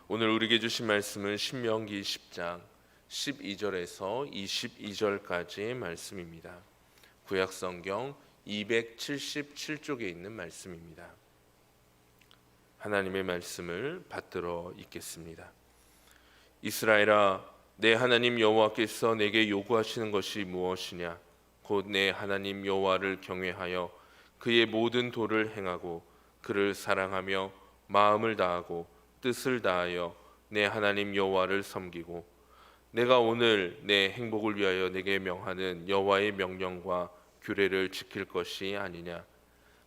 오늘 우리에게 주신 말씀은 신명기 10장 12절에서 22절까지의 말씀입니다. 구약성경 277쪽에 있는 말씀입니다. 하나님의 말씀을 받들어 읽겠습니다. 이스라엘아, 내 하나님 여호와께서 내게 요구하시는 것이 무엇이냐? 곧 내 하나님 여호와를 경외하여 그의 모든 도를 행하고 그를 사랑하며 마음을 다하고 뜻을 다하여 내 하나님 여호와를 섬기고 내가 오늘 내 행복을 위하여 내게 명하는 여호와의 명령과 규례를 지킬 것이 아니냐?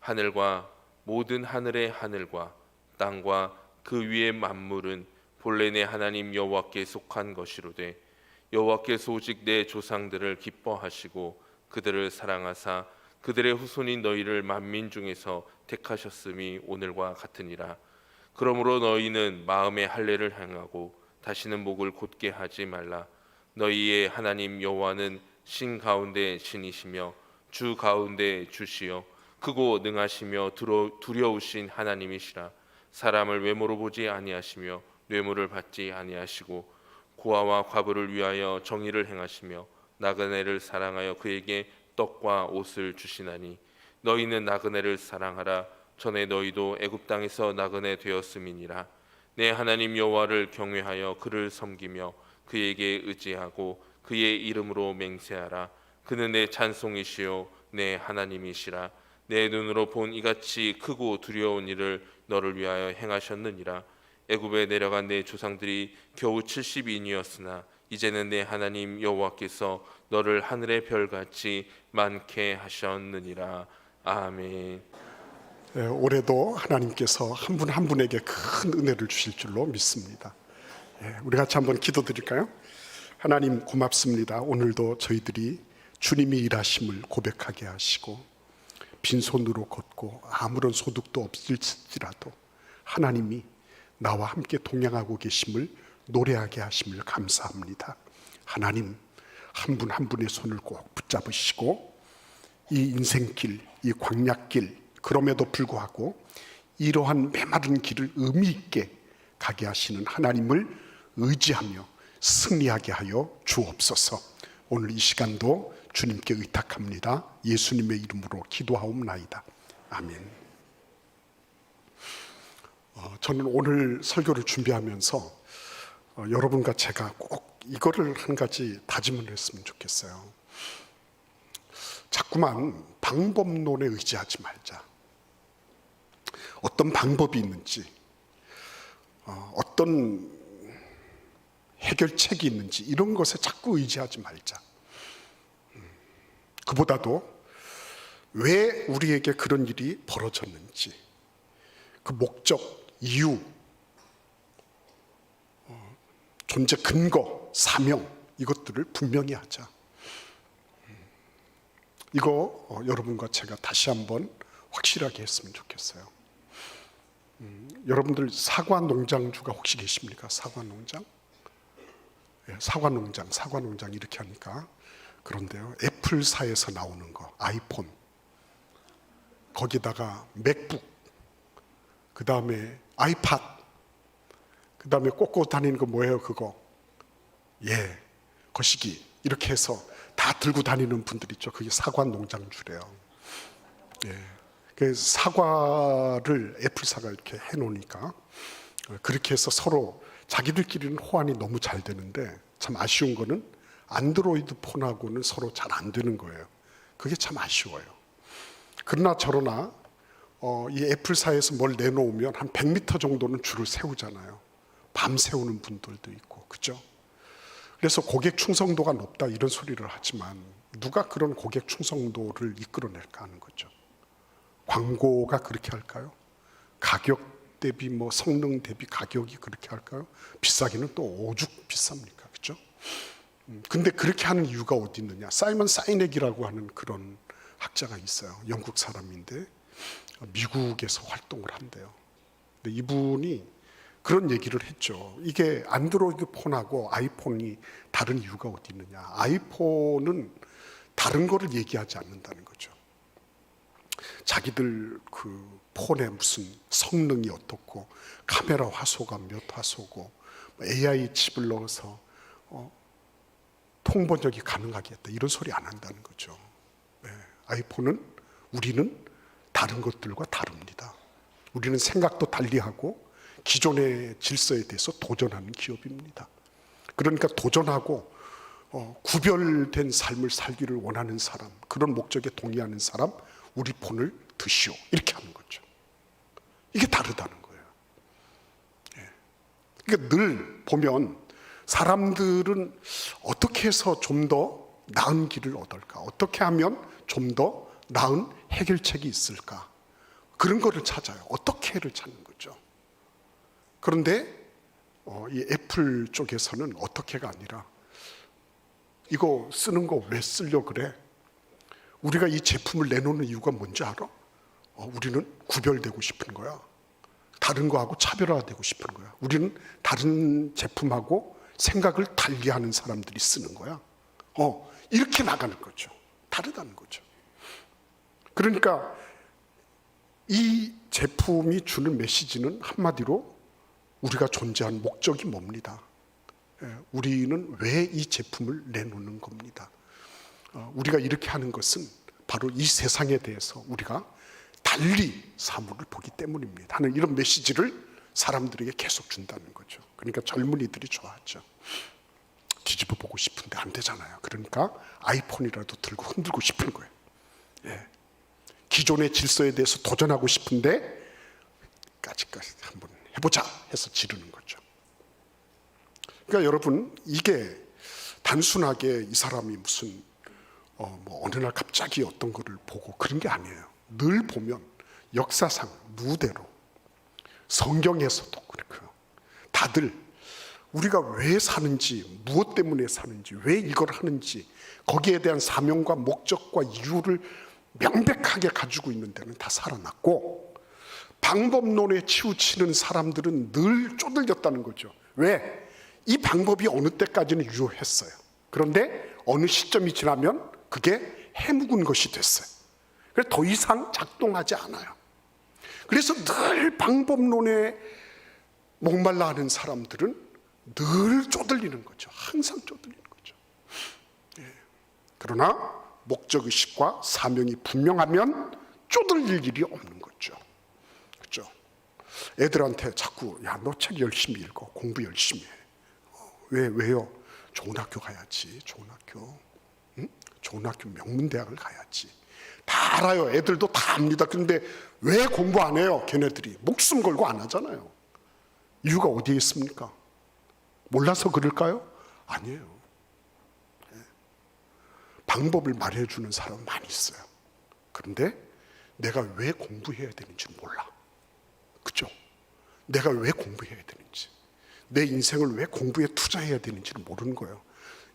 하늘과 모든 하늘의 하늘과 땅과 그 위의 만물은 본래 내 하나님 여호와께 속한 것이로되 여호와께서 오직 내 조상들을 기뻐하시고 그들을 사랑하사 그들의 후손인 너희를 만민 중에서 택하셨음이 오늘과 같으니라. 그러므로 너희는 마음의 할례를 행하고 다시는 목을 곧게 하지 말라. 너희의 하나님 여호와는 신 가운데 신이시며 주 가운데 주시요 크고 능하시며 두려우신 하나님이시라. 사람을 외모로 보지 아니하시며 뇌물을 받지 아니하시고 고아와 과부를 위하여 정의를 행하시며 나그네를 사랑하여 그에게 떡과 옷을 주시나니 너희는 나그네를 사랑하라. 전에 너희도 애굽 땅에서 나그네 되었음이니라. 내 하나님 여호와를 경외하여 그를 섬기며 그에게 의지하고 그의 이름으로 맹세하라. 그는 내 찬송이시요 내 하나님이시라. 내 눈으로 본 이같이 크고 두려운 일을 너를 위하여 행하셨느니라. 애굽에 내려간 내 조상들이 겨우 70인이었으나 이제는 내 하나님 여호와께서 너를 하늘의 별같이 많게 하셨느니라. 아멘. 올해도 하나님께서 한 분 한 분에게 큰 은혜를 주실 줄로 믿습니다. 우리 같이 한번 기도드릴까요? 하나님 고맙습니다. 오늘도 저희들이 주님이 일하심을 고백하게 하시고 빈손으로 걷고 아무런 소득도 없을지라도 하나님이 나와 함께 동행하고 계심을 노래하게 하심을 감사합니다. 하나님 한 분 한 분의 손을 꼭 붙잡으시고 이 인생길, 이 광야길 그럼에도 불구하고 이러한 메마른 길을 의미 있게 가게 하시는 하나님을 의지하며 승리하게 하여 주옵소서. 오늘 이 시간도 주님께 의탁합니다. 예수님의 이름으로 기도하옵나이다. 아멘. 저는 오늘 설교를 준비하면서 여러분과 제가 꼭 이거를 한 가지 다짐을 했으면 좋겠어요. 자꾸만 방법론에 의지하지 말자. 어떤 방법이 있는지, 어떤 해결책이 있는지 이런 것에 자꾸 의지하지 말자. 그보다도 왜 우리에게 그런 일이 벌어졌는지, 그 목적, 이유, 존재 근거, 사명 이것들을 분명히 하자. 이거 여러분과 제가 다시 한번 확실하게 했으면 좋겠어요. 여러분들 사과 농장주가 혹시 계십니까? 사과 농장? 사과 농장 이렇게 하니까 그런데요. 애플사에서 나오는 거, 아이폰, 거기다가 맥북, 그 다음에 아이팟, 그 다음에 꽂고 다니는 거 뭐예요? 그거? 거시기 이렇게 해서 다 들고 다니는 분들 있죠. 그게 사과 농장주래요. 그 사과를 애플사가 이렇게 해놓으니까 그렇게 해서 서로 자기들끼리는 호환이 너무 잘 되는데 참 아쉬운 거는 안드로이드 폰하고는 서로 잘 안 되는 거예요. 그게 참 아쉬워요. 그러나 저러나 이 애플사에서 뭘 내놓으면 한 100m 정도는 줄을 세우잖아요. 밤 세우는 분들도 있고, 그죠? 그래서 고객 충성도가 높다 이런 소리를 하지만 누가 그런 고객 충성도를 이끌어낼까 하는 거죠. 광고가 그렇게 할까요? 가격 대비 성능 대비 가격이 그렇게 할까요? 비싸기는 또 오죽 비쌉니까? 그죠? 근데 그렇게 하는 이유가 어디 있느냐? 사이먼 사이넥이라고 하는 그런 학자가 있어요. 영국 사람인데 미국에서 활동을 한대요. 근데 이분이 그런 얘기를 했죠. 이게 안드로이드 폰하고 아이폰이 다른 이유가 어디 있느냐? 아이폰은 다른 거를 얘기하지 않는다는 거죠. 자기들 그 폰에 무슨 성능이 어떻고 카메라 화소가 몇 화소고 AI 칩을 넣어서 통번역이 가능하게 했다, 이런 소리 안 한다는 거죠. 네. 아이폰은 우리는 다른 것들과 다릅니다. 우리는 생각도 달리하고 기존의 질서에 대해서 도전하는 기업입니다. 그러니까 도전하고 구별된 삶을 살기를 원하는 사람, 그런 목적에 동의하는 사람, 우리 폰을 드시오, 이렇게 하는 거죠. 이게 다르다는 거예요. 그러니까 늘 보면 사람들은 어떻게 해서 좀 더 나은 길을 얻을까, 어떻게 하면 좀 더 나은 해결책이 있을까, 그런 거를 찾아요. 어떻게를 찾는 거죠. 그런데 이 애플 쪽에서는 어떻게가 아니라 이거 쓰는 거 왜 쓰려고 그래? 우리가 이 제품을 내놓는 이유가 뭔지 알아? 우리는 구별되고 싶은 거야. 다른 거하고 차별화되고 싶은 거야. 우리는 다른 제품하고 생각을 달리하는 사람들이 쓰는 거야. 이렇게 나가는 거죠. 다르다는 거죠. 그러니까 이 제품이 주는 메시지는 한마디로 우리가 존재한 목적이 뭡니다. 우리는 왜 이 제품을 내놓는 겁니다. 우리가 이렇게 하는 것은 바로 이 세상에 대해서 우리가 달리 사물을 보기 때문입니다 하는 이런 메시지를 사람들에게 계속 준다는 거죠. 그러니까 젊은이들이 좋아하죠. 뒤집어 보고 싶은데 안 되잖아요. 그러니까 아이폰이라도 들고 흔들고 싶은 거예요. 기존의 질서에 대해서 도전하고 싶은데 까짓까지 한번 해보자 해서 지르는 거죠. 그러니까 여러분, 이게 단순하게 이 사람이 무슨 어느 날 갑자기 어떤 거를 보고 그런 게 아니에요. 늘 보면 역사상 무대로 성경에서도 그렇고요. 다들 우리가 왜 사는지, 무엇 때문에 사는지, 왜 이걸 하는지, 거기에 대한 사명과 목적과 이유를 명백하게 가지고 있는 데는 다 살아났고, 방법론에 치우치는 사람들은 늘 쪼들렸다는 거죠. 왜? 이 방법이 어느 때까지는 유효했어요. 그런데 어느 시점이 지나면 그게 해묵은 것이 됐어요. 그래서 더 이상 작동하지 않아요. 그래서 늘 방법론에 목말라 하는 사람들은 늘 쪼들리는 거죠. 항상 쪼들리는 거죠. 그러나 목적의식과 사명이 분명하면 쪼들릴 일이 없는 거죠. 그렇죠? 애들한테 자꾸 너 책 열심히 읽어, 공부 열심히 해. 왜요? 좋은 학교 가야지. 좋은 학교. 응? 좋은 학교 명문대학을 가야지. 다 알아요. 애들도 다 압니다. 그런데 왜 공부 안 해요? 걔네들이 목숨 걸고 안 하잖아요. 이유가 어디에 있습니까? 몰라서 그럴까요? 아니에요. 방법을 말해주는 사람은 많이 있어요. 그런데 내가 왜 공부해야 되는지 몰라. 그죠? 내가 왜 공부해야 되는지, 내 인생을 왜 공부에 투자해야 되는지를 모르는 거예요.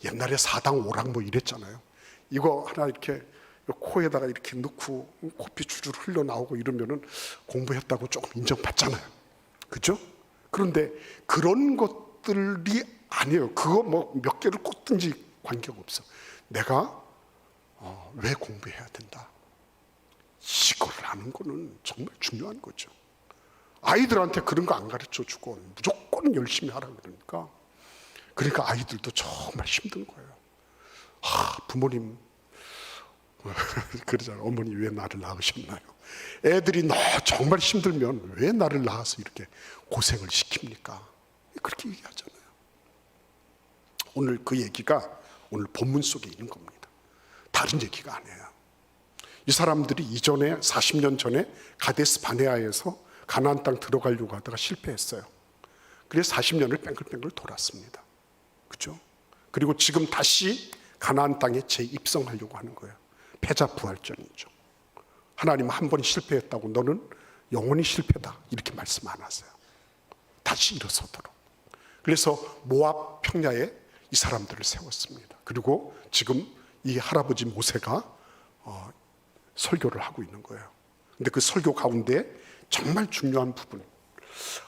옛날에 4당 5랑 뭐 이랬잖아요. 이거 하나 이렇게 코에다가 이렇게 넣고 코피 줄줄 흘러나오고 이러면은 공부했다고 조금 인정받잖아요. 그죠? 그런데 그런 것들이 아니에요. 그거 뭐 몇 개를 꽂든지 관계가 없어. 내가 왜 공부해야 된다, 이거를 아는 거는 정말 중요한 거죠. 아이들한테 그런 거 안 가르쳐 주고 무조건 열심히 하라 그러니까 아이들도 정말 힘든 거예요. 부모님 그러잖아요. 어머니 왜 나를 낳으셨나요? 애들이 정말 힘들면 왜 나를 낳아서 이렇게 고생을 시킵니까? 그렇게 얘기하잖아요. 오늘 그 얘기가 오늘 본문 속에 있는 겁니다. 다른 얘기가 아니에요. 이 사람들이 이전에 40년 전에 가데스 바네아에서 가나안 땅 들어가려고 하다가 실패했어요. 그래서 40년을 뺑글뺑글 돌았습니다. 그죠? 그리고 지금 다시 가나안 땅에 재입성하려고 하는 거예요. 패자부활전이죠. 하나님은 한 번 실패했다고 너는 영원히 실패다 이렇게 말씀 안 하세요. 다시 일어서도록. 그래서 모압 평야에 이 사람들을 세웠습니다. 그리고 지금 이 할아버지 모세가 설교를 하고 있는 거예요. 근데 그 설교 가운데 정말 중요한 부분,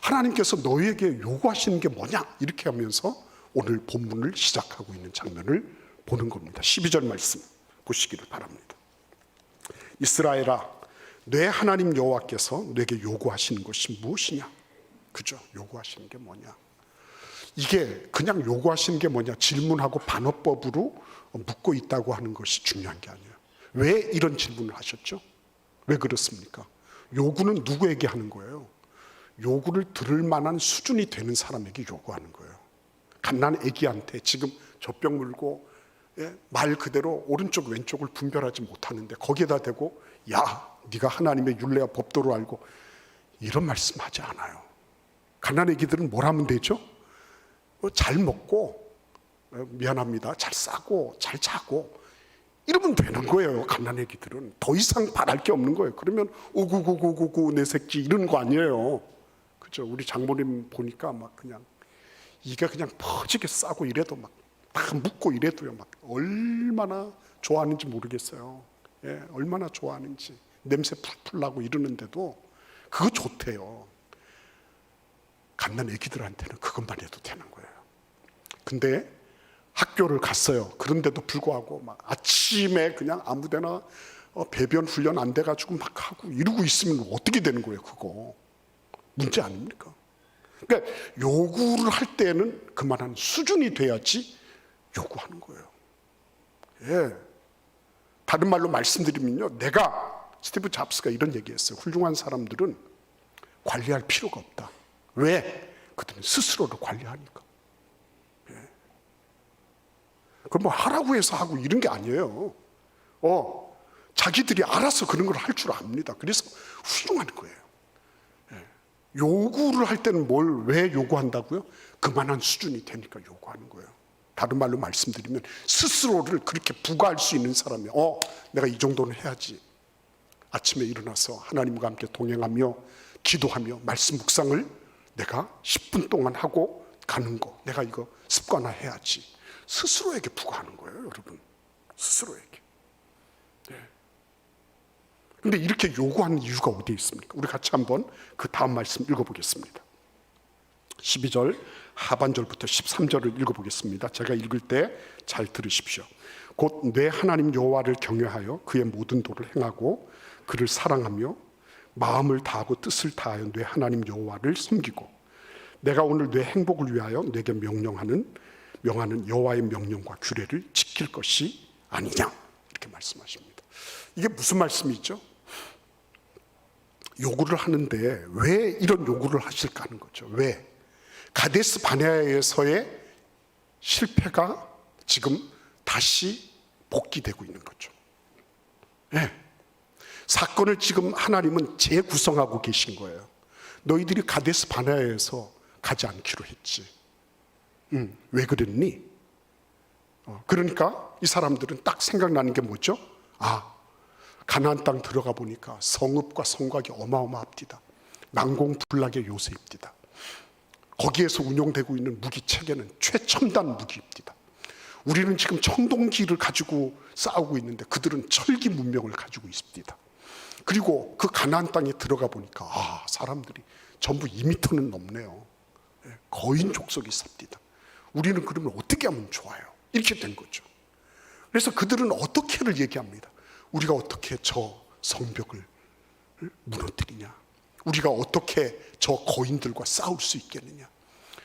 하나님께서 너희에게 요구하시는 게 뭐냐 이렇게 하면서 오늘 본문을 시작하고 있는 장면을 보는 겁니다. 12절 말씀 보시기를 바랍니다. 이스라엘아, 내 하나님 여호와께서 내게 요구하시는 것이 무엇이냐? 그죠? 요구하시는 게 뭐냐? 이게 그냥 요구하시는 게 뭐냐? 질문하고 반어법으로 묻고 있다고 하는 것이 중요한 게 아니에요. 왜 이런 질문을 하셨죠? 왜 그렇습니까? 요구는 누구에게 하는 거예요? 요구를 들을 만한 수준이 되는 사람에게 요구하는 거예요. 갓난 애기한테 지금 젖병 물고 말 그대로 오른쪽 왼쪽을 분별하지 못하는데 거기에다 대고 야 네가 하나님의 율례와 법도를 알고 이런 말씀하지 않아요. 갓난 애기들은 뭘 하면 되죠? 잘 먹고 미안합니다 잘 싸고 잘 자고 이러면 되는 거예요. 갓난 애기들은 더 이상 바랄 게 없는 거예요. 그러면 오구구구구구 내 새끼 이러는 거 아니에요. 그죠? 우리 장모님 보니까 막 그냥 이게 그냥 퍼지게 싸고 이래도 막 다 묻고 이래도요 막 얼마나 좋아하는지 모르겠어요. 예, 얼마나 좋아하는지 냄새 풀풀 나고 이러는데도 그거 좋대요. 갓난 애기들한테는 그것만 해도 되는 거예요. 근데 학교를 갔어요. 그런데도 불구하고 막 아침에 그냥 아무데나 배변 훈련 안 돼가지고 막 하고 이러고 있으면 어떻게 되는 거예요? 그거 문제 아닙니까? 그러니까 요구를 할 때는 그만한 수준이 돼야지 요구하는 거예요. 예. 다른 말로 말씀드리면요, 스티브 잡스가 이런 얘기했어요. 훌륭한 사람들은 관리할 필요가 없다. 왜? 그들은 스스로를 관리하니까. 예. 그럼 뭐 하라고 해서 하고 이런 게 아니에요. 자기들이 알아서 그런 걸 할 줄 압니다. 그래서 훌륭한 거예요. 예. 요구를 할 때는 왜 요구한다고요? 그만한 수준이 되니까 요구하는 거예요. 다른 말로 말씀드리면 스스로를 그렇게 부과할 수 있는 사람이 내가 이 정도는 해야지. 아침에 일어나서 하나님과 함께 동행하며 기도하며 말씀 묵상을 내가 10분 동안 하고 가는 거 내가 이거 습관화해야지. 스스로에게 부과하는 거예요, 여러분. 스스로에게. 그런데 이렇게 요구하는 이유가 어디에 있습니까? 우리 같이 한번 그 다음 말씀 읽어보겠습니다. 12절 하반절부터 13절을 읽어보겠습니다. 제가 읽을 때 잘 들으십시오. 곧 내 하나님 여호와를 경외하여 그의 모든 도를 행하고 그를 사랑하며 마음을 다하고 뜻을 다하여 내 하나님 여호와를 섬기고 내가 오늘 내 행복을 위하여 내게 명하는 여호와의 명령과 규례를 지킬 것이 아니냐 이렇게 말씀하십니다. 이게 무슨 말씀이죠? 요구를 하는데 왜 이런 요구를 하실까 하는 거죠. 왜? 가데스 바네아에서의 실패가 지금 다시 복귀되고 있는 거죠. 네. 사건을 지금 하나님은 재구성하고 계신 거예요. 너희들이 가데스 바네아에서 가지 않기로 했지. 왜 그랬니? 그러니까 이 사람들은 딱 생각나는 게 뭐죠? 가나안 땅 들어가 보니까 성읍과 성곽이 어마어마합니다. 난공불락의 요새입니다. 거기에서 운용되고 있는 무기 체계는 최첨단 무기입니다. 우리는 지금 청동기를 가지고 싸우고 있는데 그들은 철기 문명을 가지고 있습니다. 그리고 그 가나안 땅에 들어가 보니까 사람들이 전부 2m는 넘네요. 거인 족속이 삽니다. 우리는 그러면 어떻게 하면 좋아요? 이렇게 된 거죠. 그래서 그들은 어떻게를 얘기합니다. 우리가 어떻게 저 성벽을 무너뜨리냐? 우리가 어떻게 저 거인들과 싸울 수 있겠느냐?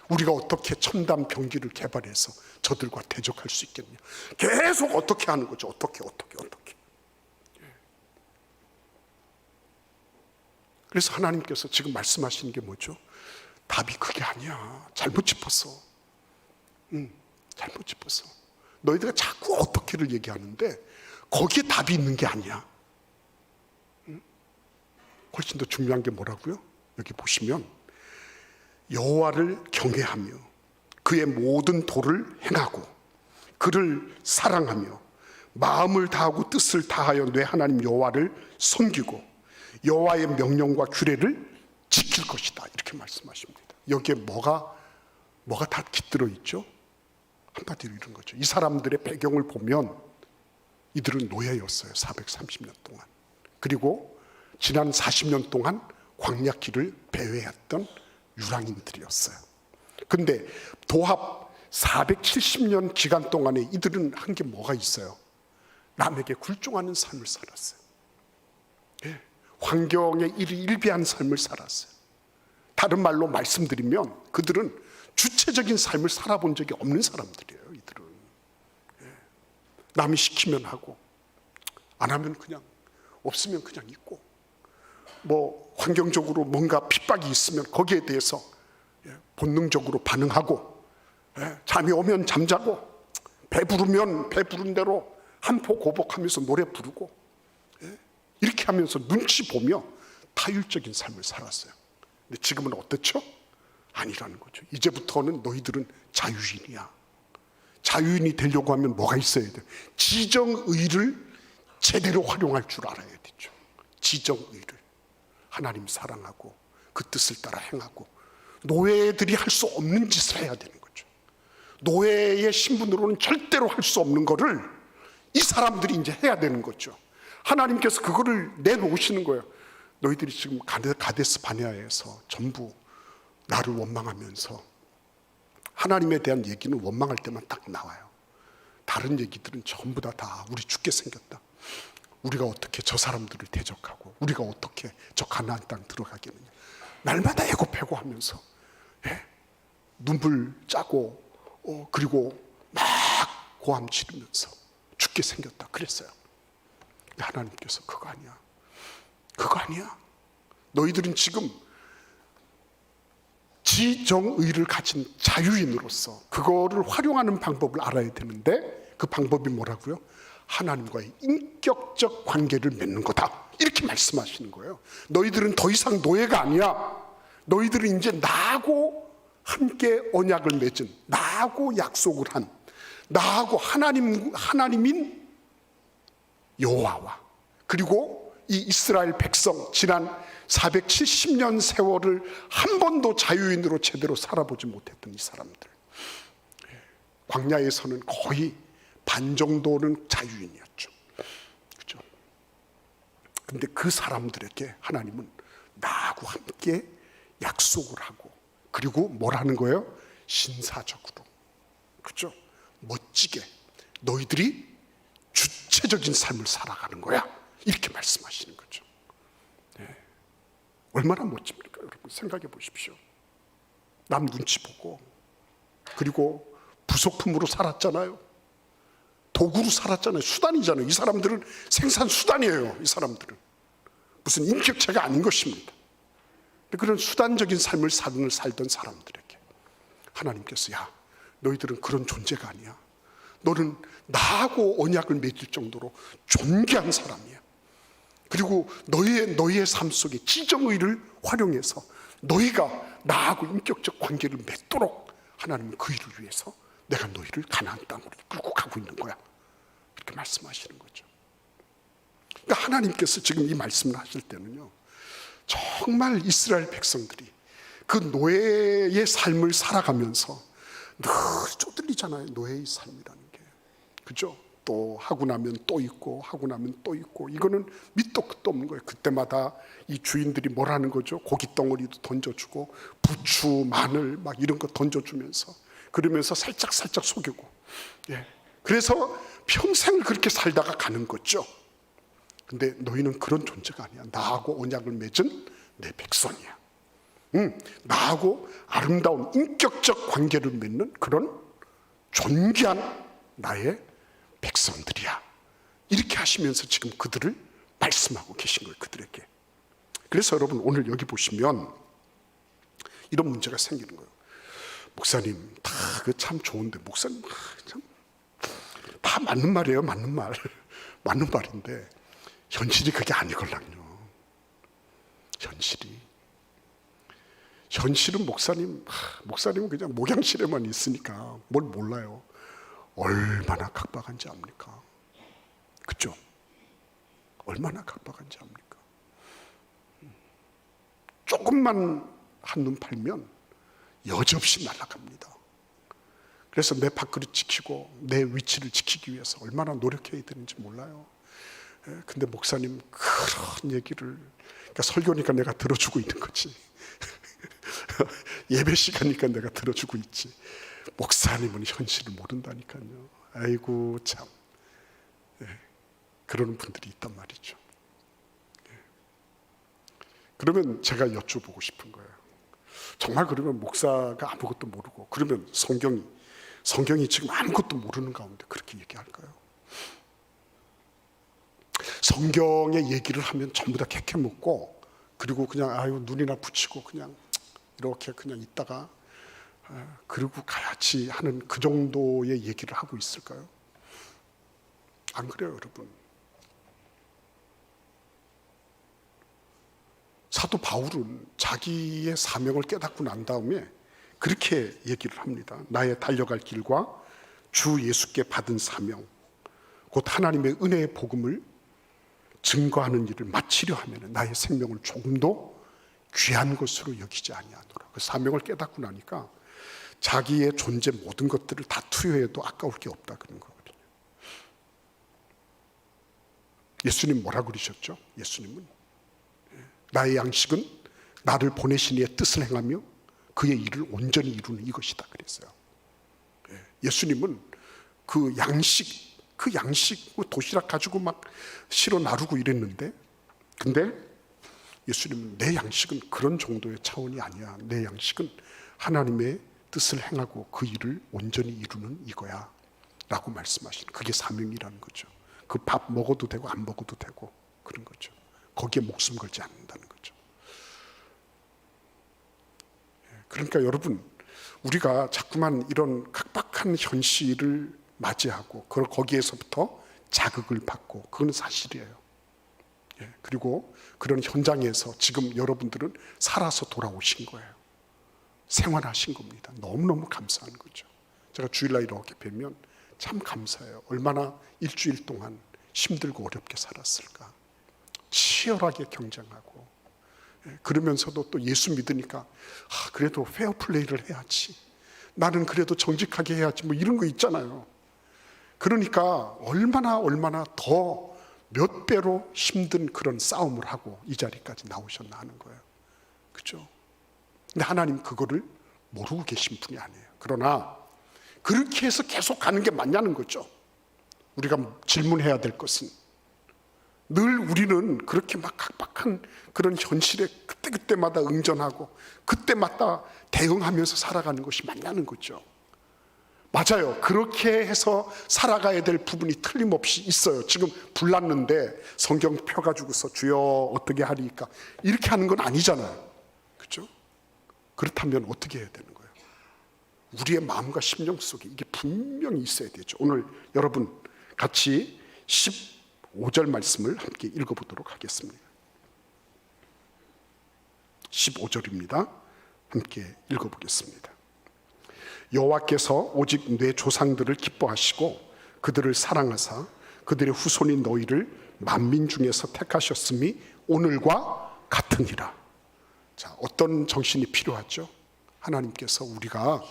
우리가 어떻게 첨단 병기를 개발해서 저들과 대적할 수 있겠느냐? 계속 어떻게 하는 거죠. 어떻게. 그래서 하나님께서 지금 말씀하시는 게 뭐죠? 답이 그게 아니야. 잘못 짚었어. 잘못 짚었어. 너희들가 자꾸 어떻게를 얘기하는데 거기에 답이 있는 게 아니야. 훨씬 더 중요한 게 뭐라고요? 여기 보시면 여호와를 경외하며 그의 모든 도를 행하고 그를 사랑하며 마음을 다하고 뜻을 다하여 내 하나님 여호와를 섬기고 여호와의 명령과 규례를 지킬 것이다. 이렇게 말씀하십니다. 여기에 뭐가 다 깃들어 있죠? 한마디로 이런 거죠. 이 사람들의 배경을 보면 이들은 노예였어요. 430년 동안. 그리고 지난 40년 동안 광야길을 배회했던 유랑인들이었어요. 근데 도합 470년 기간 동안에 이들은 한 게 뭐가 있어요? 남에게 굴종하는 삶을 살았어요. 환경에 일비한 삶을 살았어요. 다른 말로 말씀드리면 그들은 주체적인 삶을 살아본 적이 없는 사람들이에요. 이들은 남이 시키면 하고, 안 하면 그냥, 없으면 그냥 있고, 뭐 환경적으로 뭔가 핍박이 있으면 거기에 대해서 본능적으로 반응하고, 잠이 오면 잠자고, 배부르면 배부른 대로 한포 고복하면서 노래 부르고, 이렇게 하면서 눈치 보며 타율적인 삶을 살았어요. 근데 지금은 어떻죠? 아니라는 거죠. 이제부터는 너희들은 자유인이야. 자유인이 되려고 하면 뭐가 있어야 돼? 지정의를 제대로 활용할 줄 알아야 되죠. 지정의를. 하나님 사랑하고 그 뜻을 따라 행하고, 노예들이 할 수 없는 짓을 해야 되는 거죠. 노예의 신분으로는 절대로 할 수 없는 거를 이 사람들이 이제 해야 되는 거죠. 하나님께서 그거를 내놓으시는 거예요. 너희들이 지금 가데스 바네아에서 전부 나를 원망하면서, 하나님에 대한 얘기는 원망할 때만 딱 나와요. 다른 얘기들은 전부 다 우리 죽게 생겼다, 우리가 어떻게 저 사람들을 대적하고, 우리가 어떻게 저 가나안 땅 들어가겠느냐, 날마다 애고패고 하면서 눈물 짜고 그리고 막 고함 지르면서 죽게 생겼다 그랬어요. 근데 하나님께서 그거 아니야, 그거 아니야. 너희들은 지금 지정의를 가진 자유인으로서 그거를 활용하는 방법을 알아야 되는데, 그 방법이 뭐라고요? 하나님과의 인격적 관계를 맺는 거다, 이렇게 말씀하시는 거예요. 너희들은 더 이상 노예가 아니야. 너희들은 이제 나하고 함께 언약을 맺은, 나하고 약속을 한, 나하고 하나님인 여호와와, 그리고 이 이스라엘 백성, 지난 470년 세월을 한 번도 자유인으로 제대로 살아보지 못했던 이 사람들, 광야에서는 거의 반 정도는 자유인이었죠. 그죠? 근데 그 사람들에게 하나님은 나하고 함께 약속을 하고, 그리고 뭘 하는 거예요? 신사적으로, 그죠? 멋지게 너희들이 주체적인 삶을 살아가는 거야, 이렇게 말씀하시는 거죠. 얼마나 멋집니까? 여러분 생각해 보십시오. 남 눈치 보고, 그리고 부속품으로 살았잖아요. 도구로 살았잖아요. 수단이잖아요. 이 사람들은 생산 수단이에요. 이 사람들은 무슨 인격체가 아닌 것입니다. 그런 수단적인 삶을 살던 사람들에게 하나님께서, 야, 너희들은 그런 존재가 아니야. 너는 나하고 언약을 맺을 정도로 존귀한 사람이야. 그리고 너희의 삶 속에 지정의를 활용해서 너희가 나하고 인격적 관계를 맺도록 하나님은 그 일을 위해서 내가 너희를 가나안 땅으로 끌고 가고 있는 거야, 이렇게 말씀하시는 거죠. 그러니까 하나님께서 지금 이 말씀을 하실 때는요, 정말 이스라엘 백성들이 그 노예의 삶을 살아가면서 늘 쪼들리잖아요. 노예의 삶이라는 게, 그죠? 또 하고 나면 또 있고, 하고 나면 또 있고, 이거는 밑도 끝도 없는 거예요. 그때마다 이 주인들이 뭘 하는 거죠? 고기 덩어리도 던져주고, 부추, 마늘 막 이런 거 던져주면서, 그러면서 살짝 속이고, 그래서 평생을 그렇게 살다가 가는 거죠. 근데 너희는 그런 존재가 아니야. 나하고 언약을 맺은 내 백성이야. 나하고 아름다운 인격적 관계를 맺는 그런 존귀한 나의 백성들이야, 이렇게 하시면서 지금 그들을 말씀하고 계신 거예요, 그들에게. 그래서 여러분 오늘 여기 보시면 이런 문제가 생기는 거예요. 목사님, 다 그 참 좋은데, 목사님 참 다 맞는 말이에요. 맞는 말 맞는 말인데 현실이 그게 아니걸랑요. 현실은 목사님은 그냥 목양실에만 있으니까 뭘 몰라요. 얼마나 각박한지 압니까? 그죠? 얼마나 각박한지 압니까? 조금만 한눈 팔면 여지없이 날아갑니다. 그래서 내 밥그릇 지키고 내 위치를 지키기 위해서 얼마나 노력해야 되는지 몰라요. 근데 목사님 그런 얘기를, 그러니까 설교니까 내가 들어주고 있는 거지. 예배 시간이니까 내가 들어주고 있지. 목사님은 현실을 모른다니까요. 아이고 참, 그러는 분들이 있단 말이죠. 그러면 제가 여쭤보고 싶은 거예요. 정말 그러면 목사가 아무것도 모르고 그러면 성경이 지금 아무것도 모르는 가운데 그렇게 얘기할까요? 성경의 얘기를 하면 전부 다 캐캐 묻고 그리고 그냥 아유 눈이나 붙이고 그냥 이렇게 그냥 있다가 그리고 가야지 하는 그 정도의 얘기를 하고 있을까요? 안 그래요, 여러분. 사도 바울은 자기의 사명을 깨닫고 난 다음에 그렇게 얘기를 합니다. 나의 달려갈 길과 주 예수께 받은 사명, 곧 하나님의 은혜의 복음을 증거하는 일을 마치려 하면 나의 생명을 조금도 귀한 것으로 여기지 아니하노라. 그 사명을 깨닫고 나니까 자기의 존재 모든 것들을 다 투여해도 아까울 게 없다 그런 거거든요. 예수님 뭐라 그러셨죠? 예수님은 나의 양식은 나를 보내신 이의 뜻을 행하며 그의 일을 온전히 이루는 이것이다 그랬어요. 예수님은 그 양식 도시락 가지고 막 실어 나르고 이랬는데, 근데 예수님은 내 양식은 그런 정도의 차원이 아니야. 내 양식은 하나님의 뜻을 행하고 그 일을 온전히 이루는 이거야 라고 말씀하시는, 그게 사명이라는 거죠. 그 밥 먹어도 되고 안 먹어도 되고 그런 거죠. 거기에 목숨 걸지 않는다는 거죠. 그러니까 여러분, 우리가 자꾸만 이런 각박한 현실을 맞이하고 거기에서부터 자극을 받고, 그건 사실이에요. 그리고 그런 현장에서 지금 여러분들은 살아서 돌아오신 거예요. 생활하신 겁니다. 너무너무 감사한 거죠. 제가 주일날 이렇게 뵈면 참 감사해요. 얼마나 일주일 동안 힘들고 어렵게 살았을까. 치열하게 경쟁하고, 그러면서도 또 예수 믿으니까 그래도 페어플레이를 해야지, 나는 그래도 정직하게 해야지, 뭐 이런 거 있잖아요. 그러니까 얼마나 더 몇 배로 힘든 그런 싸움을 하고 이 자리까지 나오셨나 하는 거예요. 그렇죠? 근데 하나님 그거를 모르고 계신 분이 아니에요. 그러나 그렇게 해서 계속 가는 게 맞냐는 거죠. 우리가 질문해야 될 것은, 늘 우리는 그렇게 막 각박한 그런 현실에 그때마다 응전하고 그때마다 대응하면서 살아가는 것이 맞냐는 거죠. 맞아요. 그렇게 해서 살아가야 될 부분이 틀림없이 있어요. 지금 불났는데 성경 펴가지고서 주여 어떻게 하리까 이렇게 하는 건 아니잖아요. 그렇죠? 그렇다면 어떻게 해야 되는 거예요? 우리의 마음과 심령 속에 이게 분명히 있어야 되죠. 오늘 여러분 같이 15절 말씀을 함께 읽어보도록 하겠습니다. 15절입니다. 함께 읽어보겠습니다. 여호와께서 오직 내 조상들을 기뻐하시고 그들을 사랑하사 그들의 후손인 너희를 만민 중에서 택하셨음이 오늘과 같으니라. 자, 어떤 정신이 필요하죠? 하나님께서 우리가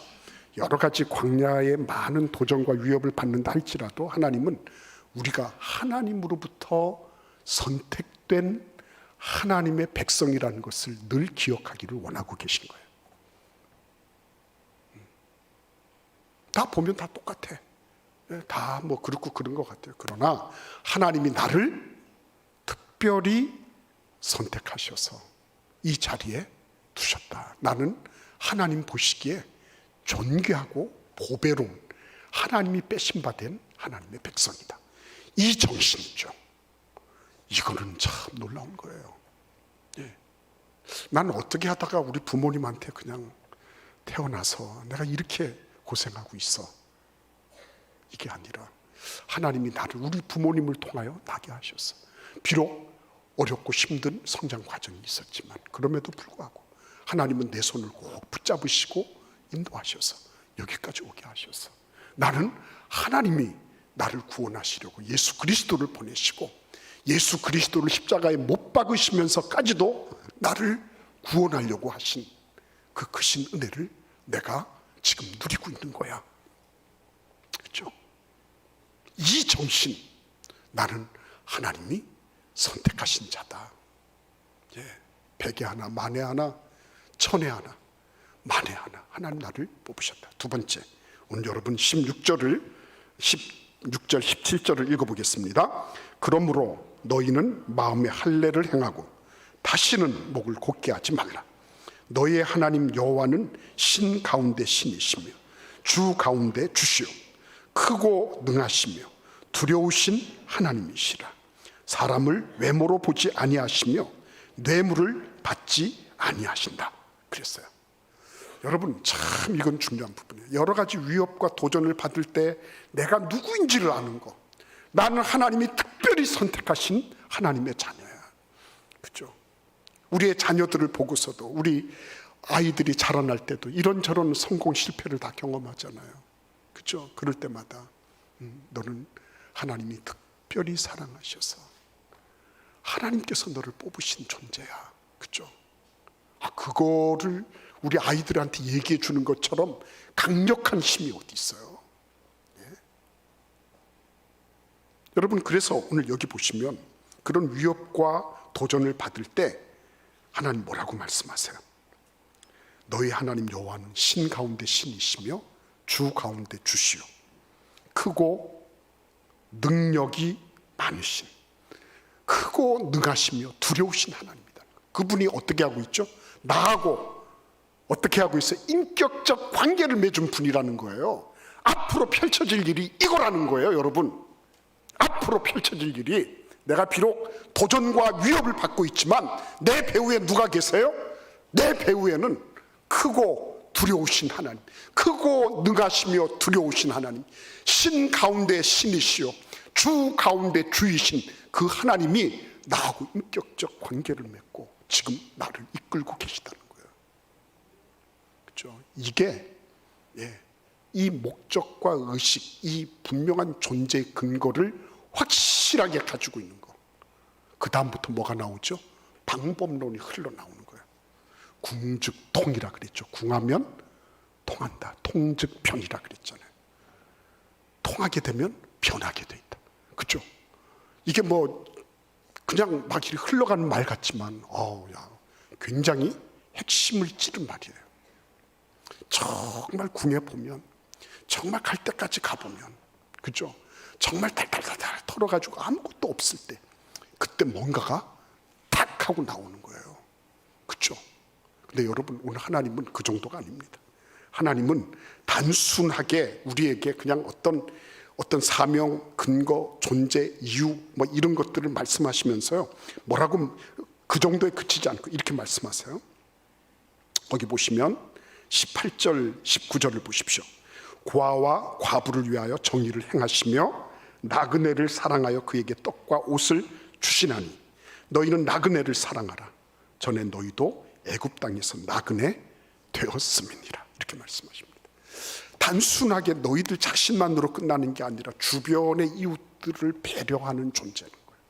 여러 가지 광야의 많은 도전과 위협을 받는다 할지라도 하나님은 우리가 하나님으로부터 선택된 하나님의 백성이라는 것을 늘 기억하기를 원하고 계신 거예요. 다 보면 다 똑같아. 다 뭐 그렇고 그런 것 같아요. 그러나 하나님이 나를 특별히 선택하셔서 이 자리에 두셨다. 나는 하나님 보시기에 존귀하고 보배로운 하나님이 빼신 바 된 하나님의 백성이다. 이 정신이죠. 이거는 참 놀라운 거예요. 나는 어떻게 하다가 우리 부모님한테 그냥 태어나서 내가 이렇게 고생하고 있어, 이게 아니라 하나님이 나를, 우리 부모님을 통하여 나게 하셨어. 비록 어렵고 힘든 성장 과정이 있었지만 그럼에도 불구하고 하나님은 내 손을 꼭 붙잡으시고 인도하셔서 여기까지 오게 하셔서, 나는 하나님이 나를 구원하시려고 예수 그리스도를 보내시고 예수 그리스도를 십자가에 못 박으시면서까지도 나를 구원하려고 하신 그 크신 은혜를 내가 지금 누리고 있는 거야. 그렇죠? 이 정신, 나는 하나님이 선택하신 자다. 백에 하나, 만에 하나, 천에 하나, 만에 하나, 하나님 나를 뽑으셨다. 두 번째, 오늘 여러분 16절, 17절을 읽어보겠습니다. 그러므로 너희는 마음의 할례를 행하고 다시는 목을 곧게 하지 말라. 너의 하나님 여호와는 신 가운데 신이시며 주 가운데 주시오. 크고 능하시며 두려우신 하나님이시라. 사람을 외모로 보지 아니하시며 뇌물을 받지 아니하신다 그랬어요. 여러분, 참 이건 중요한 부분이에요. 여러 가지 위협과 도전을 받을 때 내가 누구인지를 아는 거. 나는 하나님이 특별히 선택하신 하나님의 자녀야. 그렇죠? 우리의 자녀들을 보고서도, 우리 아이들이 자라날 때도 이런저런 성공 실패를 다 경험하잖아요. 그렇죠? 그럴 때마다 너는 하나님이 특별히 사랑하셔서 하나님께서 너를 뽑으신 존재야. 그렇죠? 그거를 우리 아이들한테 얘기해 주는 것처럼 강력한 힘이 어디 있어요? 예? 여러분, 그래서 오늘 여기 보시면 그런 위협과 도전을 받을 때 하나님 뭐라고 말씀하세요? 너희 하나님 여호와는 신 가운데 신이시며 주 가운데 주시오. 크고 능력이 많으신, 크고 능하시며 두려우신 하나님이다. 그분이 어떻게 하고 있죠? 나하고 어떻게 하고 있어요? 인격적 관계를 맺은 분이라는 거예요. 앞으로 펼쳐질 일이 이거라는 거예요, 여러분. 앞으로 펼쳐질 일이, 내가 비록 도전과 위협을 받고 있지만 내 배후에 누가 계세요? 내 배후에는 크고 두려우신 하나님, 크고 능하시며 두려우신 하나님, 신 가운데 신이시요 주 가운데 주이신 그 하나님이 나하고 인격적 관계를 맺고 지금 나를 이끌고 계시다는 거예요. 그렇죠? 이게 이 목적과 의식, 이 분명한 존재의 근거를 확실하게 가지고 있는 거. 그 다음부터 뭐가 나오죠? 방법론이 흘러나오는 거예요. 궁즉통이라 그랬죠. 궁하면 통한다. 통즉변이라 그랬잖아요. 통하게 되면 변하게 돼 있다. 그렇죠? 이게 뭐 그냥 막 이렇게 흘러가는 말 같지만 굉장히 핵심을 찌른 말이에요. 정말 궁에 보면, 정말 갈 때까지 가보면, 그죠? 정말 달달달달 털어가지고 아무것도 없을 때, 그때 뭔가가 탁 하고 나오는 거예요. 그죠? 근데 여러분, 오늘 하나님은 그 정도가 아닙니다. 하나님은 단순하게 우리에게 그냥 어떤 사명, 근거, 존재, 이유 뭐 이런 것들을 말씀하시면서요, 뭐라고 그 정도에 그치지 않고 이렇게 말씀하세요. 거기 보시면 18절 19절을 보십시오. 고아와 과부를 위하여 정의를 행하시며 나그네를 사랑하여 그에게 떡과 옷을 주시나니 너희는 나그네를 사랑하라. 전에 너희도 애굽 땅에서 나그네 되었음이니라. 이렇게 말씀하십니다. 단순하게 너희들 자신만으로 끝나는 게 아니라 주변의 이웃들을 배려하는 존재인 거예요.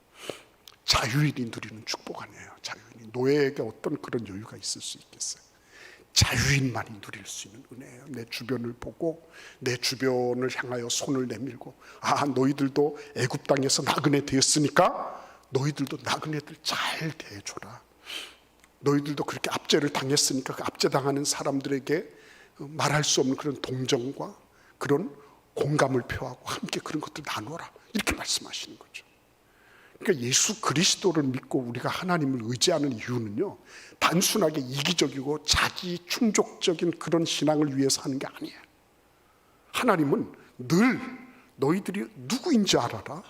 자유인이 누리는 축복 아니에요. 자유인이, 노예에게 어떤 그런 여유가 있을 수 있겠어요? 자유인만이 누릴 수 있는 은혜예요. 내 주변을 보고 내 주변을 향하여 손을 내밀고, 너희들도 애굽 땅에서 나그네 되었으니까 너희들도 나그네들 잘 대해줘라. 너희들도 그렇게 압제를 당했으니까 그 압제당하는 사람들에게 말할 수 없는 그런 동정과 그런 공감을 표하고 함께 그런 것들 나누어라. 이렇게 말씀하시는 거죠. 그러니까 예수 그리스도를 믿고 우리가 하나님을 의지하는 이유는요, 단순하게 이기적이고 자기 충족적인 그런 신앙을 위해서 하는 게 아니에요. 하나님은 늘 너희들이 누구인지 알아라.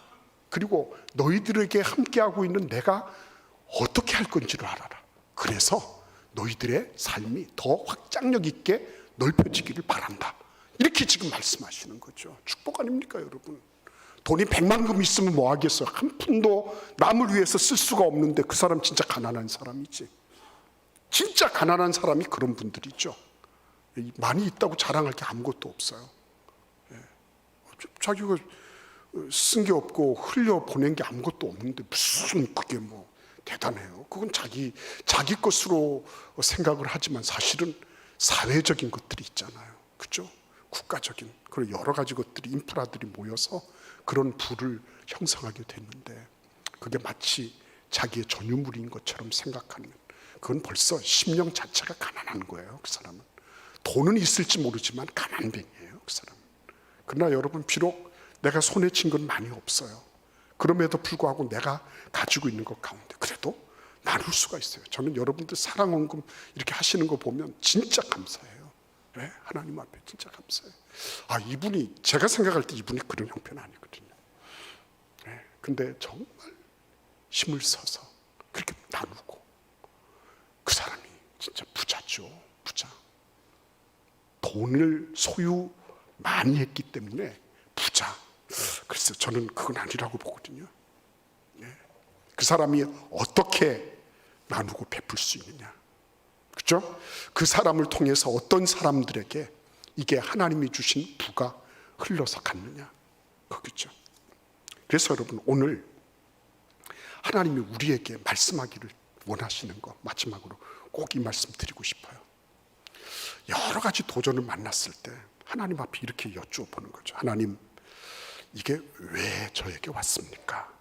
그리고 너희들에게 함께하고 있는 내가 어떻게 할 건지를 알아라. 그래서 너희들의 삶이 더 확장력 있게 넓혀지기를 바란다. 이렇게 지금 말씀하시는 거죠. 축복 아닙니까, 여러분? 돈이 100만금 있으면 뭐 하겠어? 한 푼도 남을 위해서 쓸 수가 없는데 그 사람 진짜 가난한 사람이지. 진짜 가난한 사람이 그런 분들이죠. 많이 있다고 자랑할 게 아무것도 없어요. 자기가 쓴 게 없고 흘려 보낸 게 아무것도 없는데 무슨 그게 뭐 대단해요. 그건 자기 것으로 생각을 하지만 사실은 사회적인 것들이 있잖아요. 그죠? 국가적인 그런 여러 가지 것들이, 인프라들이 모여서 그런 부를 형성하게 됐는데, 그게 마치 자기의 전유물인 것처럼 생각하는, 그건 벌써 심령 자체가 가난한 거예요. 그 사람은 돈은 있을지 모르지만 가난뱅이에요, 그 사람은. 그러나 여러분, 비록 내가 손에 쥔 건 많이 없어요. 그럼에도 불구하고 내가 가지고 있는 것 가운데 그래도 나눌 수가 있어요. 저는 여러분들 사랑원금 이렇게 하시는 거 보면 진짜 감사해요. 네? 하나님 앞에 진짜 감사해요. 이분이, 제가 생각할 때 이분이 그런 형편은 아니거든요. 네? 근데 정말 힘을 써서 그렇게 나누고, 그 사람이 진짜 부자죠. 부자. 돈을 소유 많이 했기 때문에 부자. 글쎄요, 저는 그건 아니라고 보거든요. 그 사람이 어떻게 나누고 베풀 수 있느냐, 그렇죠? 그 사람을 통해서 어떤 사람들에게 이게 하나님이 주신 부가 흘러서 갔느냐, 그거죠. 그래서 여러분, 오늘 하나님이 우리에게 말씀하기를 원하시는 거, 마지막으로 꼭 이 말씀 드리고 싶어요. 여러 가지 도전을 만났을 때 하나님 앞에 이렇게 여쭈어보는 거죠. 하나님, 이게 왜 저에게 왔습니까?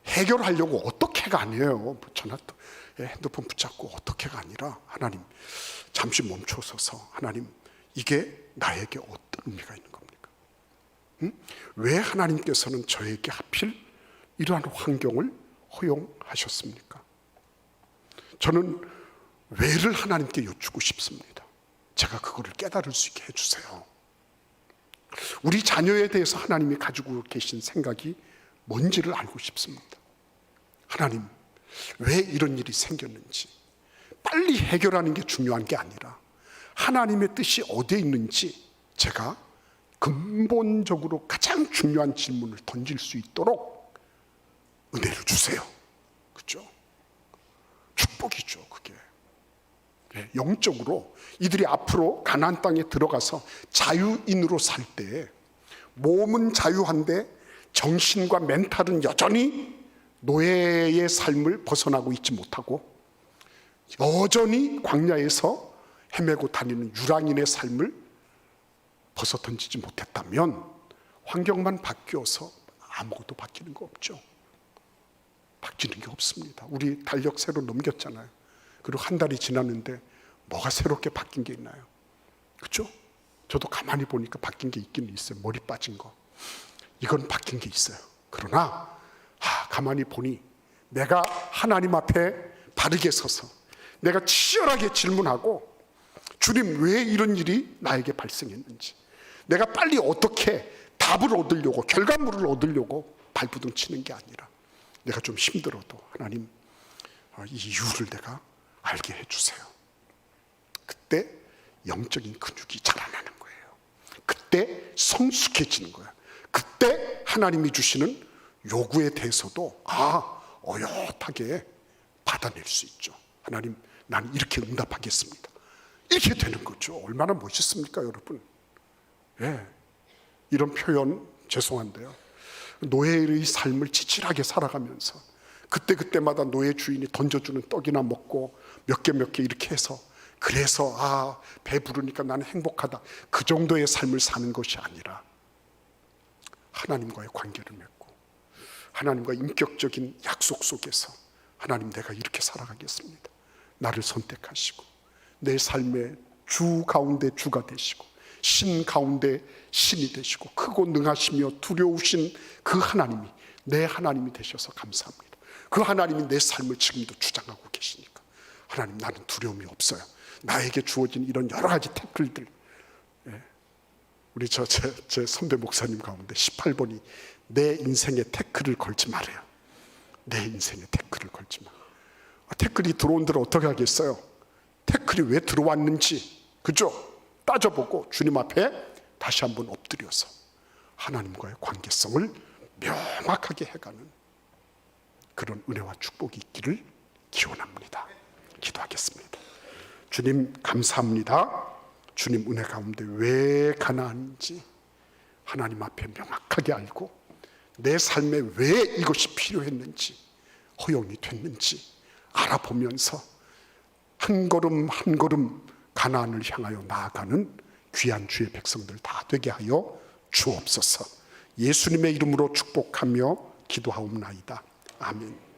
해결하려고 어떻게가 아니에요. 전화 또 핸드폰 붙잡고 어떻게가 아니라, 하나님 잠시 멈춰서서, 하나님 이게 나에게 어떤 의미가 있는 겁니까? 왜 하나님께서는 저에게 하필 이러한 환경을 허용하셨습니까? 저는 왜를 하나님께 여쭈고 싶습니다. 제가 그거를 깨달을 수 있게 해주세요. 우리 자녀에 대해서 하나님이 가지고 계신 생각이 뭔지를 알고 싶습니다. 하나님, 왜 이런 일이 생겼는지, 빨리 해결하는 게 중요한 게 아니라 하나님의 뜻이 어디에 있는지 제가 근본적으로 가장 중요한 질문을 던질 수 있도록 은혜를 주세요. 그렇죠? 축복이죠, 그게. 영적으로 이들이 앞으로 가나안 땅에 들어가서 자유인으로 살 때, 몸은 자유한데 정신과 멘탈은 여전히 노예의 삶을 벗어나고 있지 못하고, 여전히 광야에서 헤매고 다니는 유랑인의 삶을 벗어던지지 못했다면, 환경만 바뀌어서 아무것도 바뀌는 거 없죠. 바뀌는 게 없습니다. 우리 달력 새로 넘겼잖아요. 그리고 한 달이 지났는데 뭐가 새롭게 바뀐 게 있나요? 그렇죠? 저도 가만히 보니까 바뀐 게 있긴 있어요. 머리 빠진 거, 이건 바뀐 게 있어요. 그러나 가만히 보니 내가 하나님 앞에 바르게 서서 내가 치열하게 질문하고, 주님 왜 이런 일이 나에게 발생했는지, 내가 빨리 어떻게 답을 얻으려고, 결과물을 얻으려고 발부둥 치는 게 아니라, 내가 좀 힘들어도 하나님 이 이유를 내가 알게 해주세요. 그때 영적인 근육이 자라나는 거예요. 그때 성숙해지는 거예요. 그때 하나님이 주시는 요구에 대해서도 어엿하게 받아낼 수 있죠. 하나님, 나는 이렇게 응답하겠습니다. 이렇게 되는 거죠. 얼마나 멋있습니까, 여러분? 이런 표현 죄송한데요, 노예의 삶을 지질하게 살아가면서 그때마다 노예 주인이 던져주는 떡이나 먹고 몇 개 이렇게 해서, 그래서 배부르니까 나는 행복하다, 그 정도의 삶을 사는 것이 아니라, 하나님과의 관계를 맺고 하나님과 인격적인 약속 속에서, 하나님 내가 이렇게 살아가겠습니다, 나를 선택하시고 내 삶의 주 가운데 주가 되시고 신 가운데 신이 되시고 크고 능하시며 두려우신 그 하나님이 내 하나님이 되셔서 감사합니다. 그 하나님이 내 삶을 지금도 주장하고 계시니까, 하나님 나는 두려움이 없어요. 나에게 주어진 이런 여러 가지 태클들, 우리 제 선배 목사님 가운데 18번이 내 인생에 태클을 걸지 말아요. 내 인생에 태클을 걸지 마. 태클이 들어온 데를 어떻게 하겠어요? 태클이 왜 들어왔는지, 그죠? 따져보고 주님 앞에 다시 한번 엎드려서 하나님과의 관계성을 명확하게 해가는 그런 은혜와 축복이 있기를 기원합니다. 기도하겠습니다. 주님 감사합니다. 주님 은혜 가운데 왜 가나안인지 하나님 앞에 명확하게 알고, 내 삶에 왜 이것이 필요했는지, 허용이 됐는지 알아보면서 한 걸음 한 걸음 가나안을 향하여 나아가는 귀한 주의 백성들 다 되게 하여 주옵소서. 예수님의 이름으로 축복하며 기도하옵나이다. 아멘.